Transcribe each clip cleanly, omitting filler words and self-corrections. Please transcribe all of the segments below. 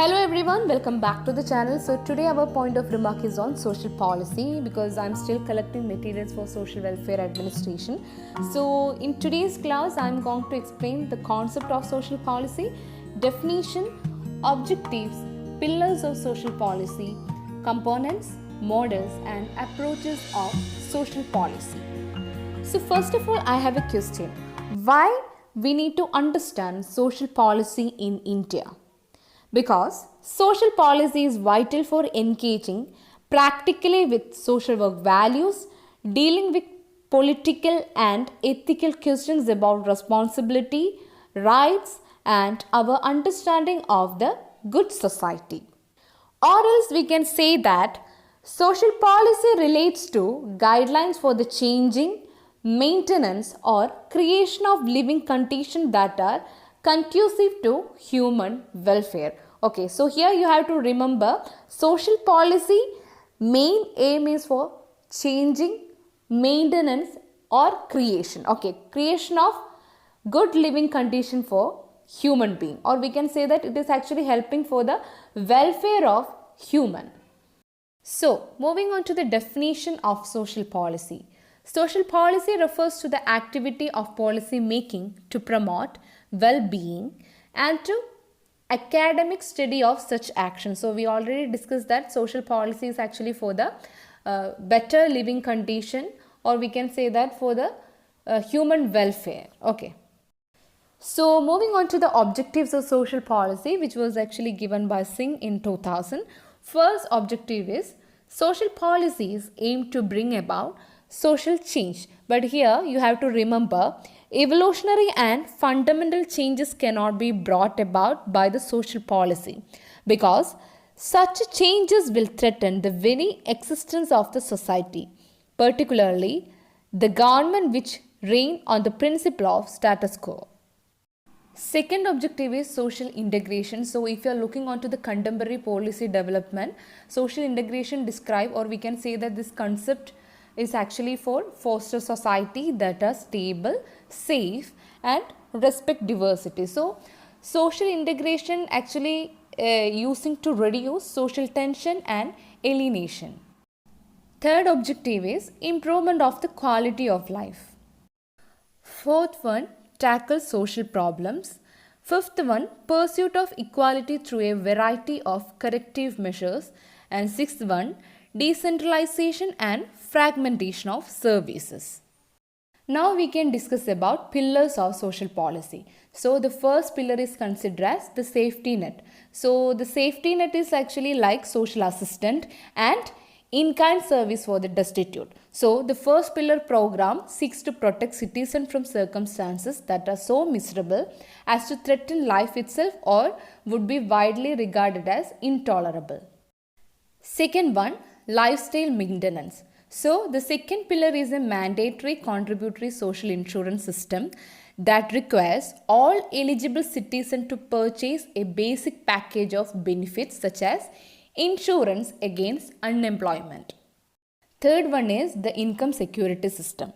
Hello everyone, welcome back to the channel. So today our point of remark is on social policy because I'm still collecting materials for social welfare administration. So in today's class I'm going to explain the concept of social policy, definition, objectives, pillars of social policy, components, models and approaches of social policy. So first of all I have a question. Why we need to understand social policy in India? Because social policy is vital for engaging practically with social work values, dealing with political and ethical questions about responsibility, rights, and our understanding of the good society. Or else we can say that social policy relates to guidelines for the changing, maintenance, or creation of living conditions that are conducive to human welfare. Okay, so here you have to remember social policy main aim is for changing, maintenance or creation. Okay, creation of good living condition for human being, or we can say that it is actually helping for the welfare of human. So moving on to the definition of social policy. Social policy refers to the activity of policy making to promote well-being and to academic study of such action. So we already discussed that social policy is actually for the better living condition, or we can say that for the human welfare. Okay. So moving on to the objectives of social policy, which was actually given by Singh in 2000. First objective is social policies aim to bring about social change. But here you have to remember evolutionary and fundamental changes cannot be brought about by the social policy because such changes will threaten the very existence of the society, particularly the government which reign on the principle of status quo. Second objective is social integration. So if you are looking onto the contemporary policy development, social integration describe, or we can say that this concept is actually for foster society that are stable, safe and respect diversity. So social integration actually using to reduce social tension and alienation. Third objective is improvement of the quality of life. Fourth one, tackle social problems. Fifth one, pursuit of equality through a variety of corrective measures. And sixth one, decentralization and fragmentation of services. Now we can discuss about pillars of social policy. So the first pillar is considered as the safety net. So the safety net is actually like social assistance and in-kind service for the destitute. So the first pillar program seeks to protect citizens from circumstances that are so miserable as to threaten life itself or would be widely regarded as intolerable. Second one, lifestyle maintenance. So the second pillar is a mandatory contributory social insurance system that requires all eligible citizens to purchase a basic package of benefits such as insurance against unemployment. Third one is the income security system.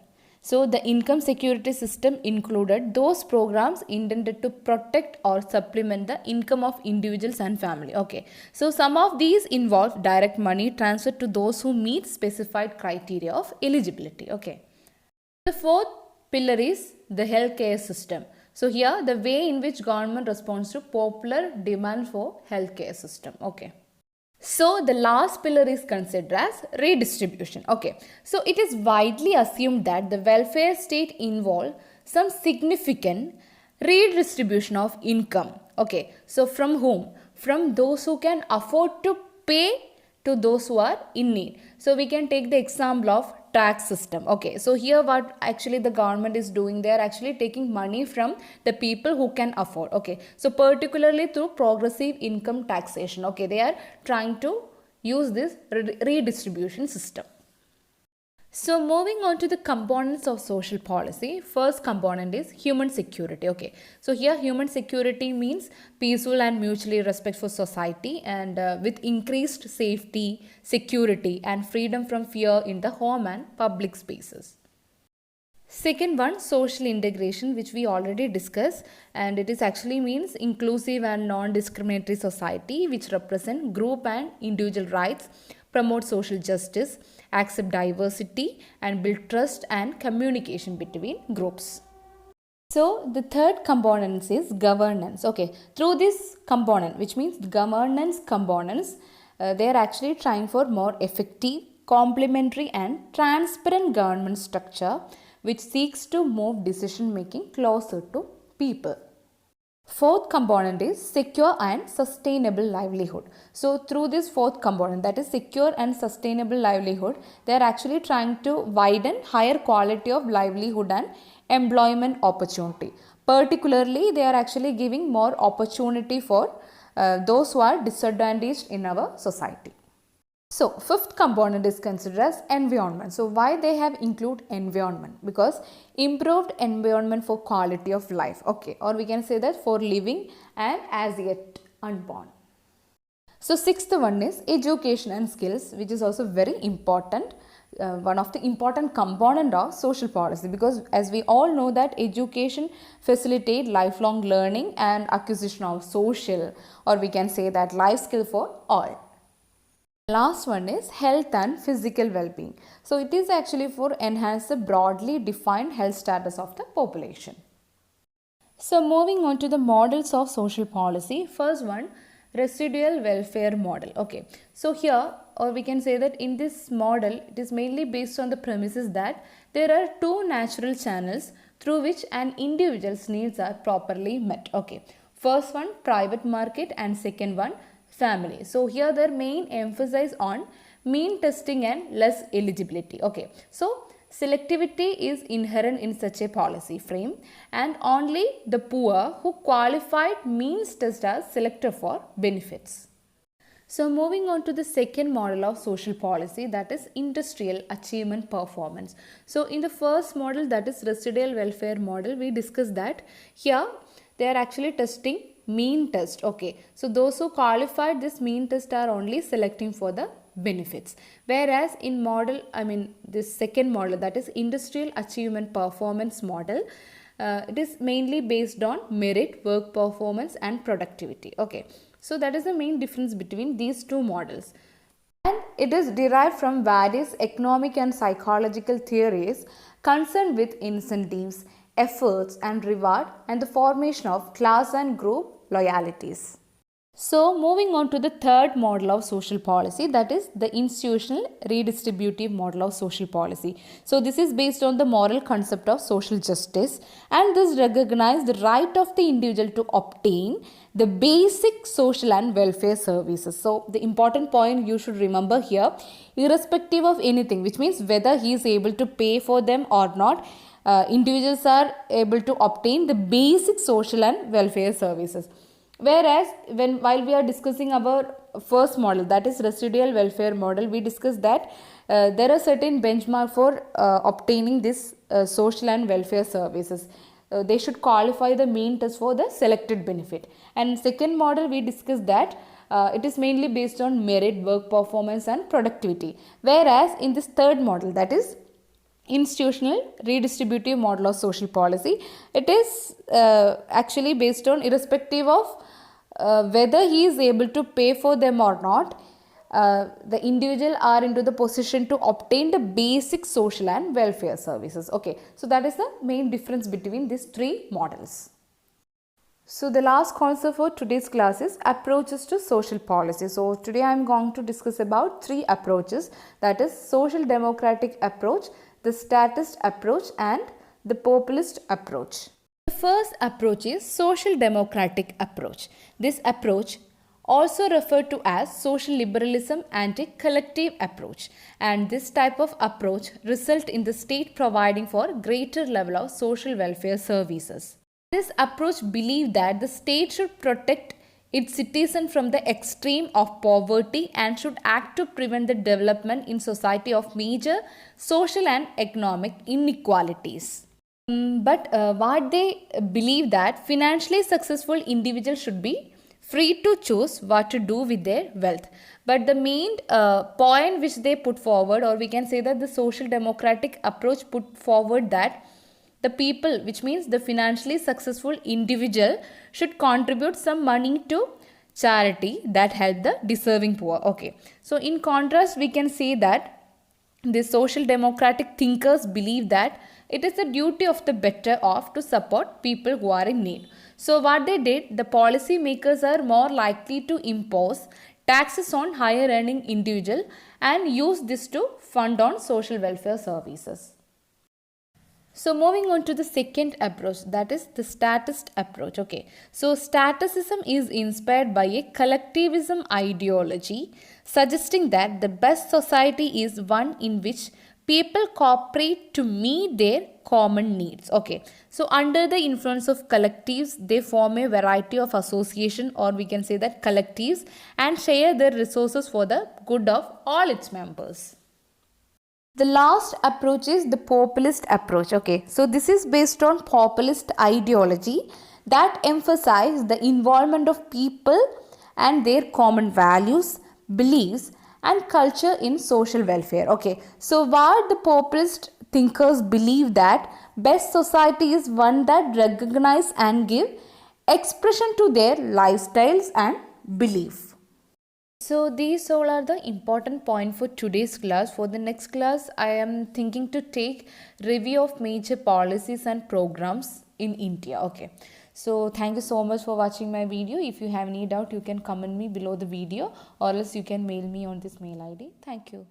So the income security system included those programs intended to protect or supplement the income of individuals and family. Okay. So some of these involve direct money transfer to those who meet specified criteria of eligibility. Okay. The fourth pillar is the healthcare system. So here the way in which government responds to popular demand for healthcare system. Okay. So the last pillar is considered as redistribution. Okay. So it is widely assumed that the welfare state involves some significant redistribution of income. Okay. So from whom? From those who can afford to pay to those who are in need. So we can take the example of tax system. Okay, so here what actually the government is doing, they are actually taking money from the people who can afford. Okay, so particularly through progressive income taxation. Okay, they are trying to use this redistribution system. So moving on to the components of social policy, first component is human security. Okay, so here human security means peaceful and mutually respectful society and with increased safety, security and freedom from fear in the home and public spaces. Second one, social integration, which we already discussed, and it is actually means inclusive and non-discriminatory society which represent group and individual rights, promote social justice, accept diversity, and build trust and communication between groups. So the third component is governance. Okay, through this component, which means governance components, they are actually trying for more effective, complementary, and transparent government structure which seeks to move decision making closer to people. Fourth component is secure and sustainable livelihood. So through this fourth component, that is secure and sustainable livelihood, they are actually trying to widen higher quality of livelihood and employment opportunity. Particularly, they are actually giving more opportunity for those who are disadvantaged in our society. So fifth component is considered as environment. So why they have include environment? Because improved environment for quality of life. Okay, or we can say that for living and as yet unborn. So sixth one is education and skills, which is also very important. One of the important component of social policy, because as we all know that education facilitate lifelong learning and acquisition of social, or we can say that life skill for all. Last one is health and physical well-being. So it is actually for enhance the broadly defined health status of the population. So moving on to the models of social policy. First one, residual welfare model. Okay, so here, or we can say that in this model, it is mainly based on the premises that there are two natural channels through which an individual's needs are properly met. Okay, first one, private market, and second one, family. So here their main emphasis on mean testing and less eligibility. Okay, so selectivity is inherent in such a policy frame, and only the poor who qualified means test are selected for benefits. So moving on to the second model of social policy, that is industrial achievement performance. So in the first model, that is residual welfare model, we discussed that here they are actually testing mean test. Okay, so those who qualified this mean test are only selecting for the benefits, whereas in model, this second model, that is industrial achievement performance model, it is mainly based on merit, work performance, and productivity. Okay, so that is the main difference between these two models, and it is derived from various economic and psychological theories concerned with incentives, efforts, and reward, and the formation of class and group loyalties. So moving on to the third model of social policy, that is the institutional redistributive model of social policy. So this is based on the moral concept of social justice, and this recognizes the right of the individual to obtain the basic social and welfare services. So the important point you should remember here, irrespective of anything, which means whether he is able to pay for them or not, individuals are able to obtain the basic social and welfare services. Whereas while we are discussing our first model, that is residual welfare model, we discussed that there are certain benchmark for obtaining this social and welfare services. They should qualify the mean test for the selected benefit. And second model, we discussed that it is mainly based on merit, work performance, and productivity. Whereas in this third model, that is institutional redistributive model of social policy, it is actually based on irrespective of whether he is able to pay for them or not, the individual are into the position to obtain the basic social and welfare services. Okay, so that is the main difference between these three models. So the last concept for today's class is approaches to social policy. So today I am going to discuss about three approaches, that is social democratic approach, the statist approach, and the populist approach. The first approach is social democratic approach. This approach also referred to as social liberalism and a collective approach, and this type of approach result in the state providing for greater level of social welfare services. This approach believed that the state should protect its citizens from the extreme of poverty and should act to prevent the development in society of major social and economic inequalities. But what they believe that financially successful individuals should be free to choose what to do with their wealth. But the main point which they put forward, or we can say that the social democratic approach put forward, that the people, which means the financially successful individual, should contribute some money to charity that help the deserving poor. Okay, so in contrast we can say that the social democratic thinkers believe that it is the duty of the better off to support people who are in need. So what they did, the policy makers are more likely to impose taxes on higher earning individual and use this to fund on social welfare services. So moving on to the second approach, that is the statist approach. Okay, so staticism is inspired by a collectivism ideology suggesting that the best society is one in which people cooperate to meet their common needs. Okay, so under the influence of collectives, they form a variety of association, or we can say that collectives, and share their resources for the good of all its members. The last approach is the populist approach. Okay, so this is based on populist ideology that emphasize the involvement of people and their common values, beliefs, and culture in social welfare. Okay, so what the populist thinkers believe that best society is one that recognize and give expression to their lifestyles and belief. So these all are the important points for today's class. For the next class, I am thinking to take review of major policies and programs in India. Okay. So thank you so much for watching my video. If you have any doubt, you can comment me below the video, or else you can mail me on this mail ID. Thank you.